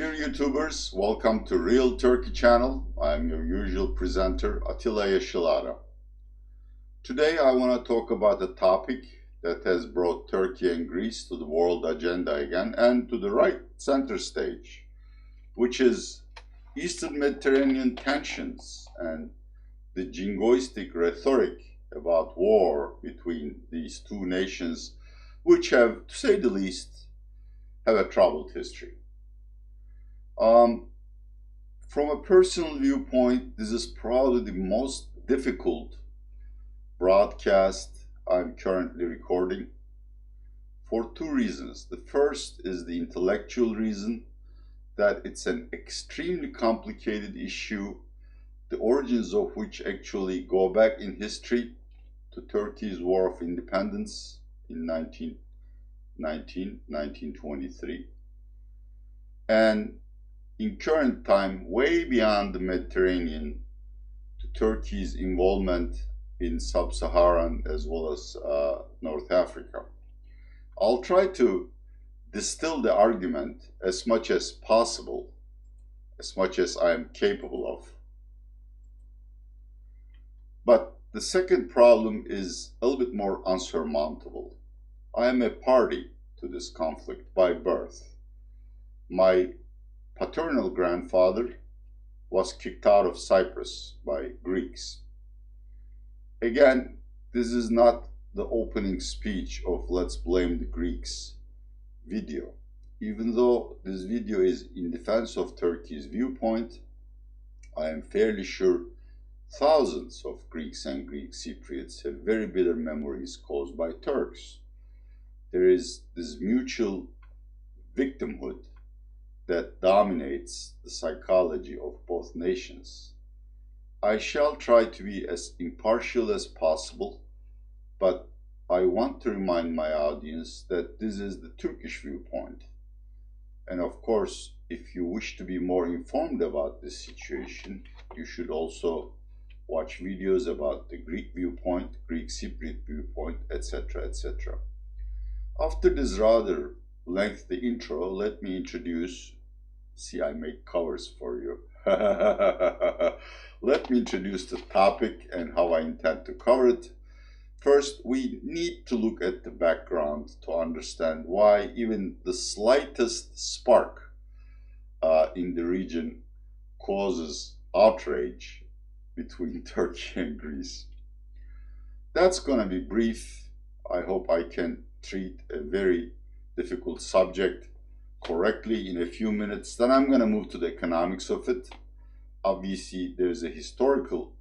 Dear YouTubers, welcome to Real Turkey channel. I'm your usual presenter, Atilla Yeşilara. Today I want to talk about a topic that has brought Turkey and Greece to the world agenda again and to the right center stage, which is Eastern Mediterranean tensions and the jingoistic rhetoric about war between these two nations, which have, to say the least, have a troubled history. From a personal viewpoint, this is probably the most difficult broadcast I'm currently recording for two reasons. The first is the intellectual reason that it's an extremely complicated issue, the origins of which actually go back in history to Turkey's War of Independence in 1923. And in current time, way beyond the Mediterranean, to Turkey's involvement in Sub-Saharan as well as North Africa. I'll try to distill the argument as much as possible, as much as I am capable of. But the second problem is a little bit more unsurmountable. I am a party to this conflict by birth. My paternal grandfather was kicked out of Cyprus by Greeks. Again, this is not the opening speech of "Let's Blame the Greeks" video. Even though this video is in defense of Turkey's viewpoint, I am fairly sure thousands of Greeks and Greek Cypriots have very bitter memories caused by Turks. There is this mutual victimhood that dominates the psychology of both nations. I shall try to be as impartial as possible, but I want to remind my audience that this is the Turkish viewpoint. And of course, if you wish to be more informed about this situation, you should also watch videos about the Greek viewpoint, Greek Cypriot viewpoint, etc., etc. After this rather lengthy intro, let me introduce. See, I make covers for you. Let me introduce the topic and how I intend to cover it. First, we need to look at the background to understand why even the slightest spark in the region causes outrage between Turkey and Greece. That's going to be brief. I hope I can treat a very difficult subject correctly in a few minutes. Then I'm going to move to the economics of it. Obviously, there's a historical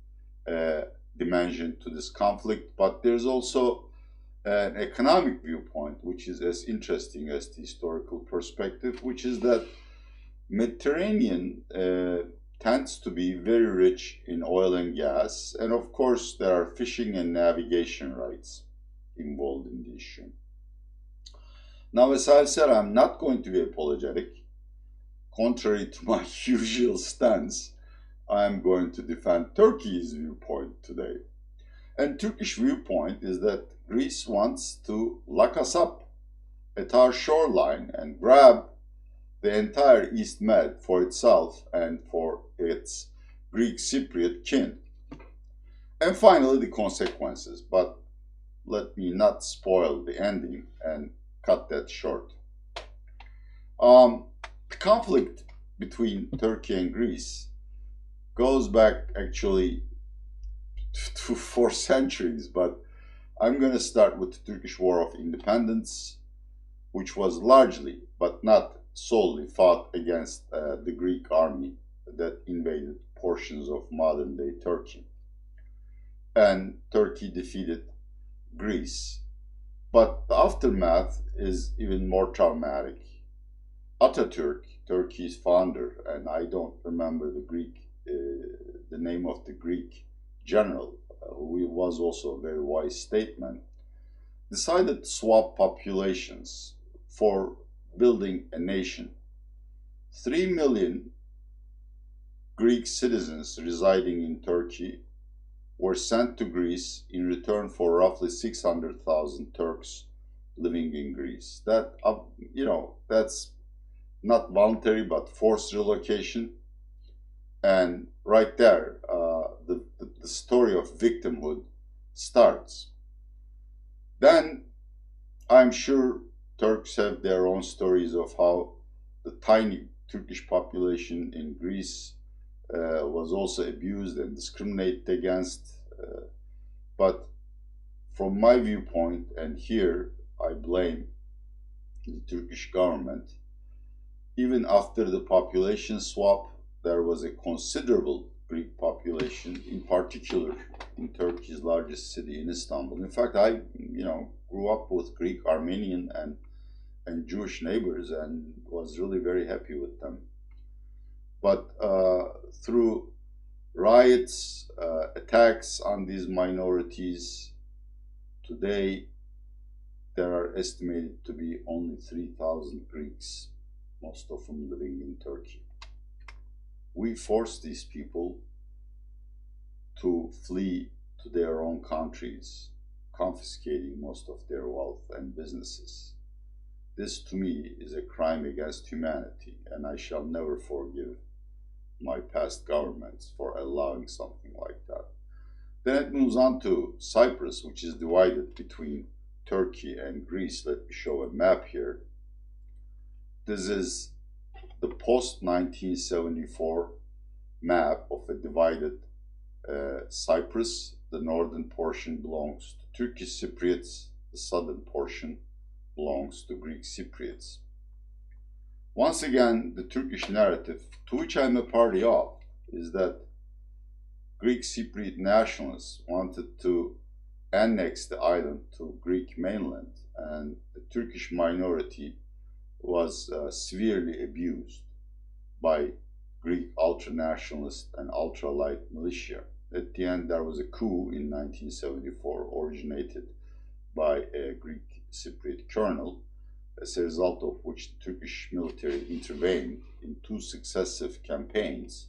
dimension to this conflict, but there's also an economic viewpoint, which is as interesting as the historical perspective, which is that Mediterranean tends to be very rich in oil and gas, and of course there are fishing and navigation rights involved in the issue. Now, as I've said, I'm not going to be apologetic. Contrary to my usual stance, I am going to defend Turkey's viewpoint today. And Turkish viewpoint is that Greece wants to lock us up at our shoreline and grab the entire eastmed for itself and for its Greek Cypriot kin. And finally, the consequences. But let me not spoil the ending and cut that short. The conflict between Turkey and Greece goes back actually to 4 centuries, but I'm going to start with the Turkish War of Independence, which was largely, but not solely, fought against the Greek army that invaded portions of modern-day Turkey. And Turkey defeated Greece. But the aftermath is even more traumatic. Atatürk, Turkey's founder, and I don't remember the name of the Greek general, who was also a very wise statesman, decided to swap populations for building a nation. 3 million Greek citizens residing in Turkey were sent to Greece in return for roughly 600,000 Turks living in Greece. That's not voluntary but forced relocation. And right there, the story of victimhood starts. Then I'm sure Turks have their own stories of how the tiny Turkish population in Greece was also abused and discriminated against. But from my viewpoint, and here I blame the Turkish government, even after the population swap, there was a considerable Greek population, in particular in Turkey's largest city, in Istanbul. In fact, I, grew up with Greek, Armenian, and Jewish neighbors, and was really very happy with them. But through riots, attacks on these minorities, today there are estimated to be only 3,000 Greeks, most of them living in Turkey. We forced these people to flee to their own countries, confiscating most of their wealth and businesses. This, to me, is a crime against humanity, and I shall never forgive my past governments for allowing something like that. Then it moves on to Cyprus, which is divided between Turkey and Greece. Let me show a map here. This is the post-1974 map of a divided Cyprus. The northern portion belongs to Turkish Cypriots, the southern portion belongs to Greek Cypriots. Once again, the Turkish narrative, to which I'm a party of, is that Greek Cypriot nationalists wanted to annex the island to Greek mainland, and the Turkish minority was severely abused by Greek ultra-nationalist and ultra-light militia. At the end, there was a coup in 1974, originated by a Greek Cypriot colonel, as a result of which the Turkish military intervened in 2 successive campaigns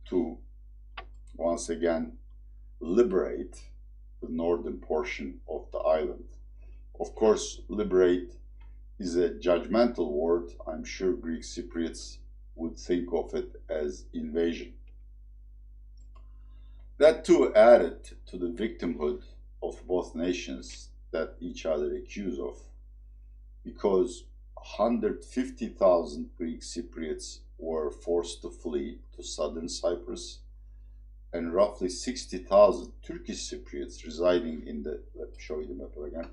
to once again liberate the northern portion of the island. Of course, liberate is a judgmental word. I'm sure Greek Cypriots would think of it as invasion. That too added to the victimhood of both nations that each other accuse of, because 150,000 Greek Cypriots were forced to flee to southern Cyprus, and roughly 60,000 Turkish Cypriots residing in the, let me show you the map again,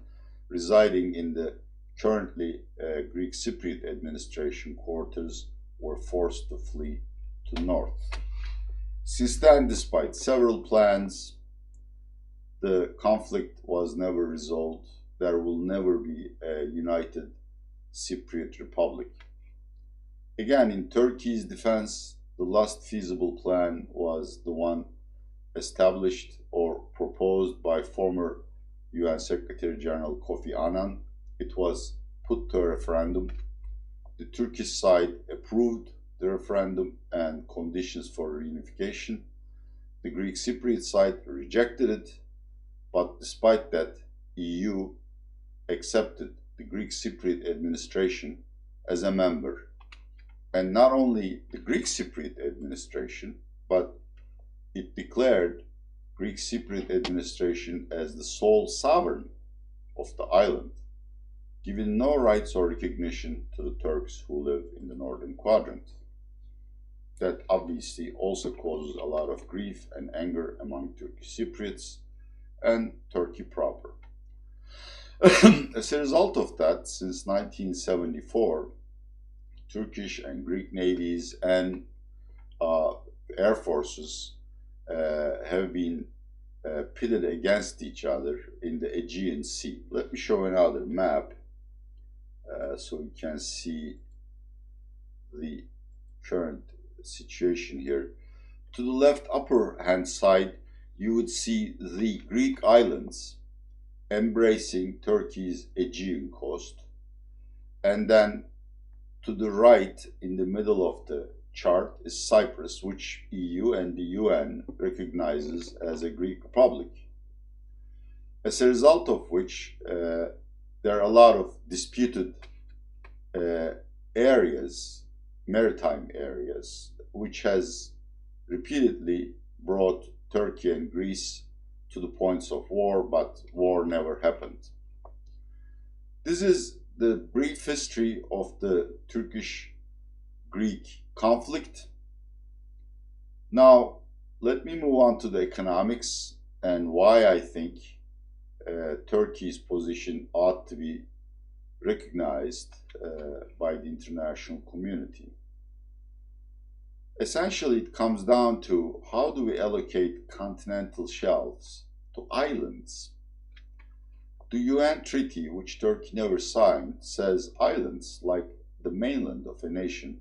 residing in the currently Greek Cypriot administration quarters were forced to flee to north. Since then, despite several plans, the conflict was never resolved. There will never be a united Cypriot Republic. Again, in Turkey's defense, the last feasible plan was the one established or proposed by former UN Secretary General Kofi Annan. It was put to a referendum. The Turkish side approved the referendum and conditions for reunification. The Greek Cypriot side rejected it, but despite that, EU accepted the Greek Cypriot administration as a member. And not only the Greek Cypriot administration, but it declared Greek Cypriot administration as the sole sovereign of the island, giving no rights or recognition to the Turks who live in the northern quadrant. That obviously also causes a lot of grief and anger among Turkish Cypriots and Turkey proper. As a result of that, since 1974, Turkish and Greek navies and air forces have been pitted against each other in the Aegean Sea. Let me show another map so you can see the current situation here. To the left upper hand side, you would see the Greek islands embracing Turkey's Aegean coast, and then to the right in the middle of the chart is Cyprus, which EU and the UN recognizes as a Greek republic. As a result of which there are a lot of disputed areas maritime areas, which has repeatedly brought Turkey and Greece to the points of war, but war never happened. This is the brief history of the Turkish-Greek conflict. Now, let me move on to the economics and why I think Turkey's position ought to be recognized by the international community. Essentially, it comes down to how do we allocate continental shelves to islands? The UN treaty, which Turkey never signed, says islands, like the mainland of a nation,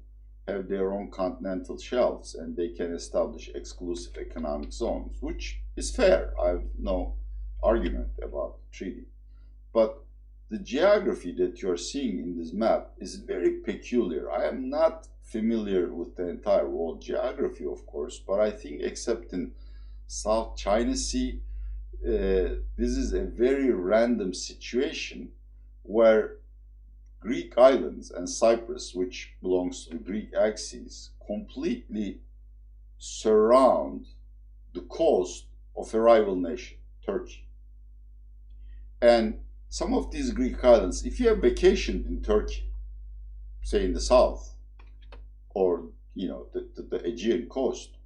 have their own continental shelves and they can establish exclusive economic zones, which is fair. I have no argument about the treaty. But the geography that you're seeing in this map is very peculiar. I am not familiar with the entire world geography, of course, but I think except in South China Sea, this is a very random situation where Greek islands and Cyprus, which belongs to the Greek axis, completely surround the coast of a rival nation, Turkey. And some of these Greek islands, if you have vacationed in Turkey, say in the south, or the Aegean coast,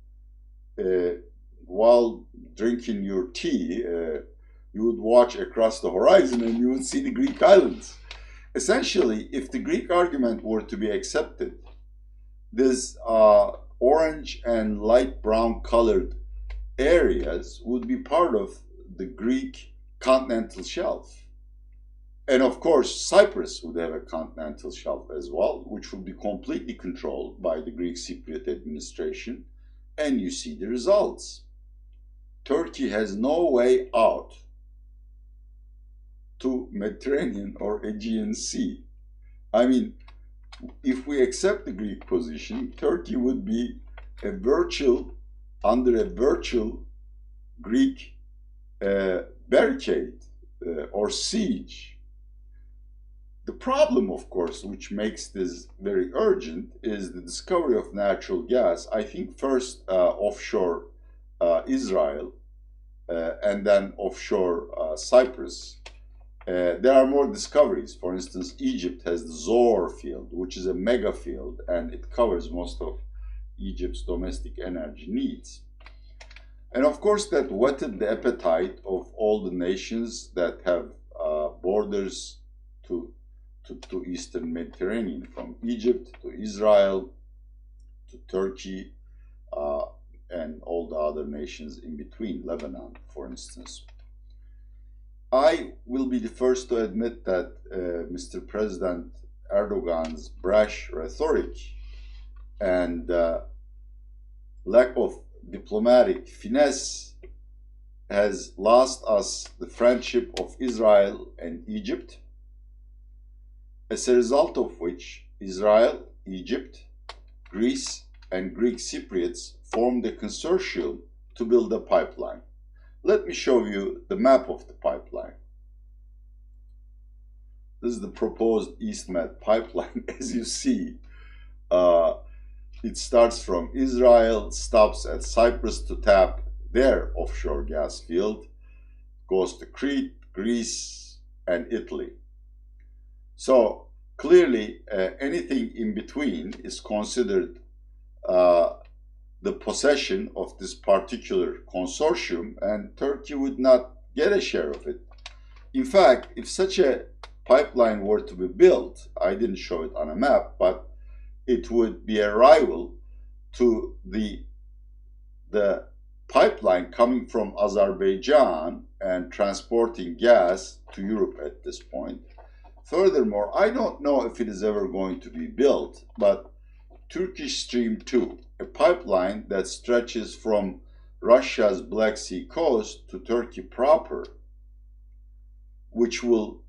while drinking your tea, you would watch across the horizon and you would see the Greek islands. Essentially, if the Greek argument were to be accepted, this orange and light brown colored areas would be part of the Greek continental shelf. And of course, Cyprus would have a continental shelf as well, which would be completely controlled by the Greek Cypriot administration. And you see the results. Turkey has no way out to Mediterranean or Aegean Sea. I mean, if we accept the Greek position, Turkey would be under a virtual Greek barricade or siege. The problem, of course, which makes this very urgent is the discovery of natural gas. I think first offshore Israel and then offshore Cyprus. There are more discoveries. For instance, Egypt has the Zohr field, which is a mega field, and it covers most of Egypt's domestic energy needs. And of course, that whetted the appetite of all the nations that have borders to Eastern Mediterranean, from Egypt to Israel to Turkey and all the other nations in between, Lebanon, for instance. I will be the first to admit that Mr. President Erdogan's brash rhetoric and lack of diplomatic finesse has lost us the friendship of Israel and Egypt, as a result of which Israel, Egypt, Greece, and Greek Cypriots formed a consortium to build a pipeline. Let me show you the map of the pipeline. This is the proposed eastmed pipeline. As you see, it starts from Israel, stops at Cyprus to tap their offshore gas field, goes to Crete, Greece, and Italy. So clearly, anything in between is considered the possession of this particular consortium, and Turkey would not get a share of it. In fact, if such a pipeline were to be built, I didn't show it on a map, but it would be a rival to the pipeline coming from Azerbaijan and transporting gas to Europe at this point. Furthermore, I don't know if it is ever going to be built, but Turkish Stream 2, a pipeline that stretches from Russia's Black Sea coast to Turkey proper, which will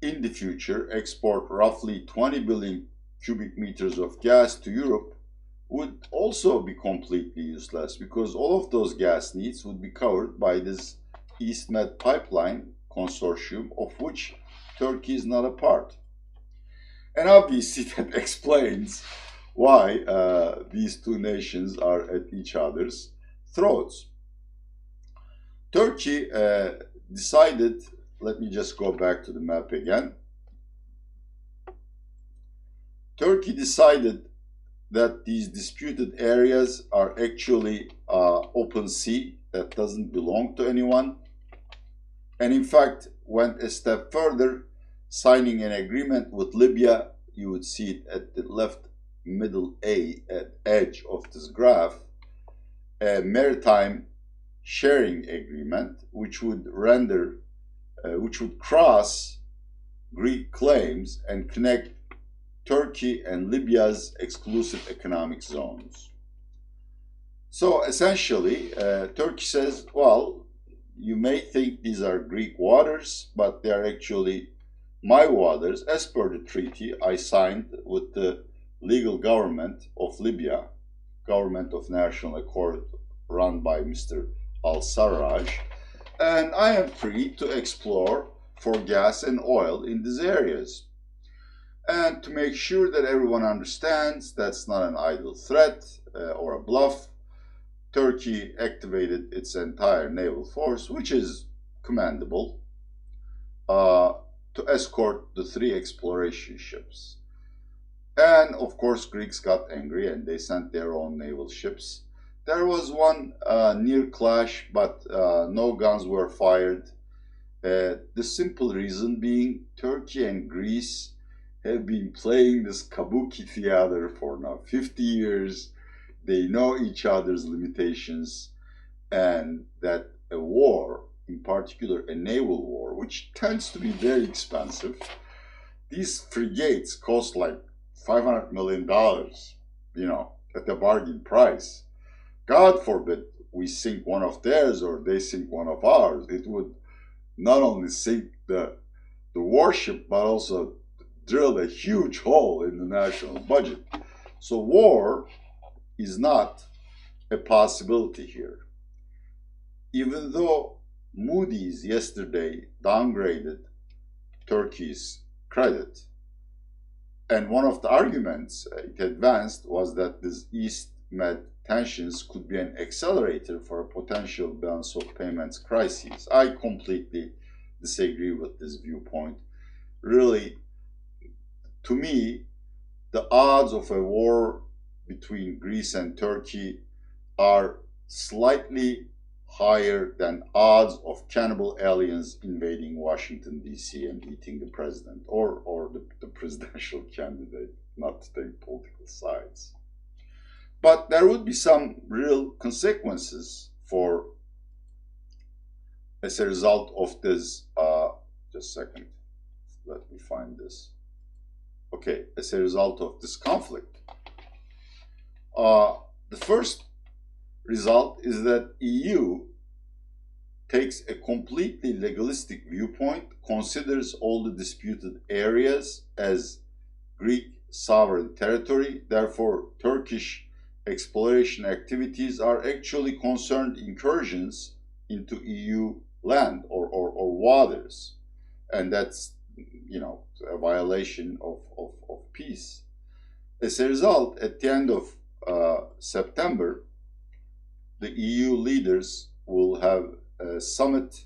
in the future export roughly 20 billion cubic meters of gas to Europe, would also be completely useless because all of those gas needs would be covered by this eastmed pipeline consortium, of which Turkey is not a part. And obviously that explains why these two nations are at each other's throats. Turkey decided, let me just go back to the map again. Turkey decided that these disputed areas are actually open sea that doesn't belong to anyone, and in fact went a step further, signing an agreement with Libya. You would see it at the left middle edge of this graph, a maritime sharing agreement which would cross Greek claims and connect Turkey and Libya's exclusive economic zones. So essentially, Turkey says, well, you may think these are Greek waters, but they are actually my waters, as per the treaty I signed with the legal government of Libya, Government of National Accord, run by Mr. Al-Sarraj, and I am free to explore for gas and oil in these areas. And to make sure that everyone understands that's not an idle threat or a bluff, Turkey activated its entire naval force, which is commendable, to escort the 3 exploration ships. And of course, Greeks got angry and they sent their own naval ships. There was one near clash, but no guns were fired. The simple reason being Turkey and Greece have been playing this kabuki theater for now 50 years. They know each other's limitations, and that a war, in particular a naval war, which tends to be very expensive, these frigates cost like $500 million, at the bargain price. God forbid we sink one of theirs or they sink one of ours. It would not only sink the warship, but also drill a huge hole in the national budget. So war is not a possibility here. Even though Moody's yesterday downgraded Turkey's credit, and one of the arguments it advanced was that this eastmed tensions could be an accelerator for a potential balance of payments crisis. I completely disagree with this viewpoint. Really, to me, the odds of a war between Greece and Turkey are slightly higher than odds of cannibal aliens invading Washington, D.C. and eating the president or the presidential candidate, not to take political sides. But there would be some real consequences as a result of this, just a second, let me find this. Okay, as a result of this conflict. The first result is that EU takes a completely legalistic viewpoint, considers all the disputed areas as Greek sovereign territory. Therefore, Turkish exploration activities are actually concerned incursions into EU land or waters. And that's, a violation of peace. As a result, at the end of September, the EU leaders will have a summit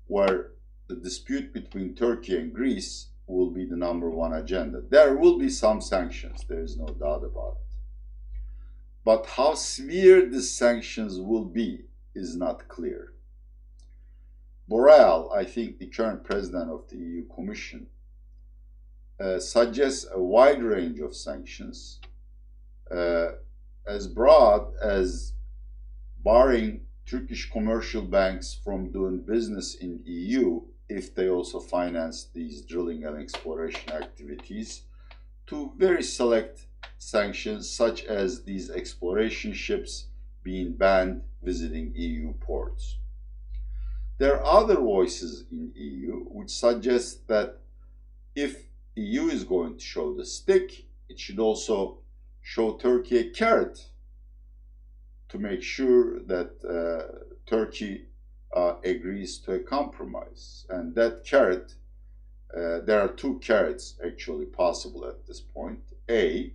where the dispute between Turkey and Greece will be the #1 agenda. There will be some sanctions, there is no doubt about it. But how severe the sanctions will be is not clear. Borrell, I think the current president of the EU Commission, suggests a wide range of sanctions, as broad as barring Turkish commercial banks from doing business in EU if they also finance these drilling and exploration activities, to very select sanctions such as these exploration ships being banned visiting EU ports. There are other voices in EU which suggest that if EU is going to show the stick, it should also show Turkey a carrot to make sure that Turkey agrees to a compromise. And that carrot, there are 2 carrots actually possible at this point. A,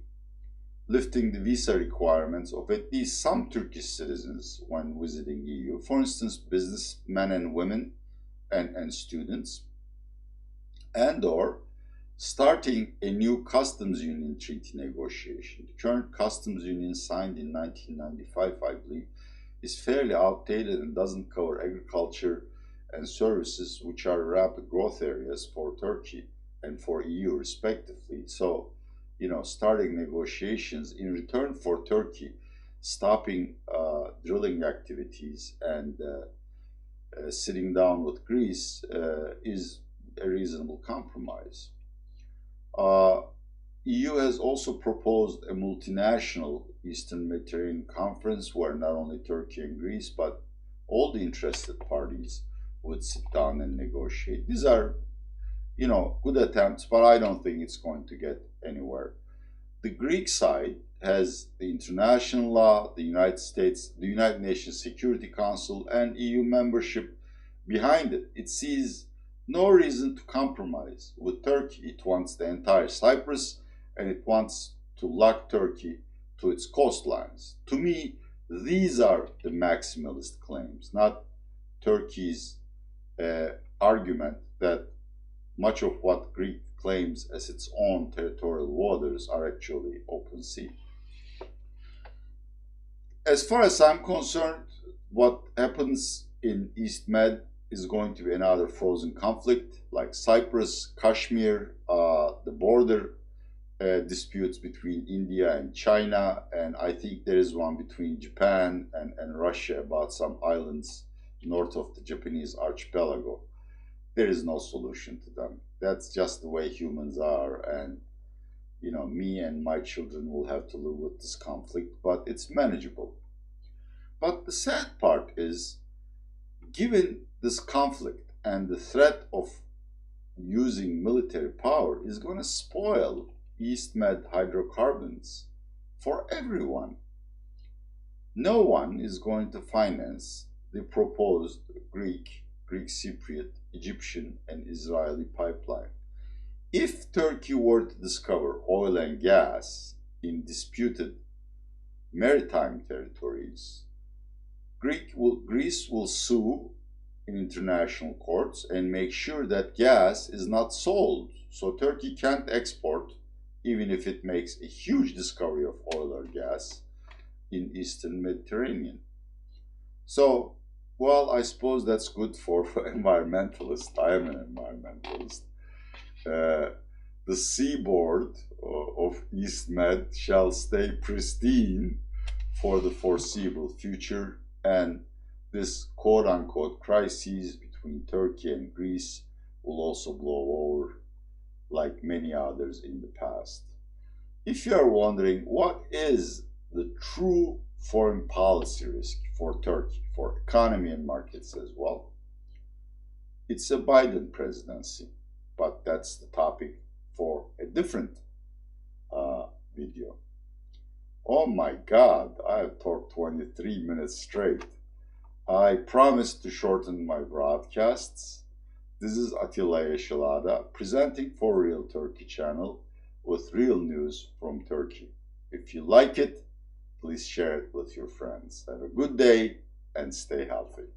lifting the visa requirements of at least some Turkish citizens when visiting EU, for instance, businessmen and women and students, and or starting a new customs union treaty negotiation. The current customs union signed in 1995, I believe, is fairly outdated and doesn't cover agriculture and services, which are rapid growth areas for Turkey and for EU respectively. So, starting negotiations in return for Turkey stopping drilling activities and sitting down with Greece is a reasonable compromise. Uh, EU has also proposed a multinational Eastern Mediterranean conference where not only Turkey and Greece, but all the interested parties would sit down and negotiate. These are, good attempts, but I don't think it's going to get anywhere. The Greek side has the international law, the United States, the United Nations Security Council, and EU membership behind it. It sees no reason to compromise with Turkey. It wants the entire Cyprus and it wants to lock Turkey to its coastlines. To me, these are the maximalist claims, not Turkey's argument that much of what Greece claims as its own territorial waters are actually open sea. As far as I'm concerned, what happens in eastmed is going to be another frozen conflict like Cyprus, Kashmir, the border disputes between India and China, and I think there is one between Japan and Russia about some islands north of the Japanese archipelago. There is no solution to them. That's just the way humans are, and me and my children will have to live with this conflict, but it's manageable. But the sad part is, given this conflict and the threat of using military power is going to spoil eastmed hydrocarbons for everyone. No one is going to finance the proposed Greek Cypriot, Egyptian, and Israeli pipeline. If Turkey were to discover oil and gas in disputed maritime territories, Greece will sue in international courts and make sure that gas is not sold. So Turkey can't export, even if it makes a huge discovery of oil or gas in Eastern Mediterranean. So, well, I suppose that's good for environmentalists. I am an environmentalist. The seaboard of eastmed shall stay pristine for the foreseeable future, and this quote-unquote crisis between Turkey and Greece will also blow over like many others in the past. If you are wondering what is the true foreign policy risk for Turkey, for economy and markets as well, it's a Biden presidency, but that's the topic for a different video. Oh my God, I have talked 23 minutes straight. I promised to shorten my broadcasts. This is Atilla Yeşilada presenting for Real Turkey channel with real news from Turkey. If you like it, please share it with your friends. Have a good day and stay healthy.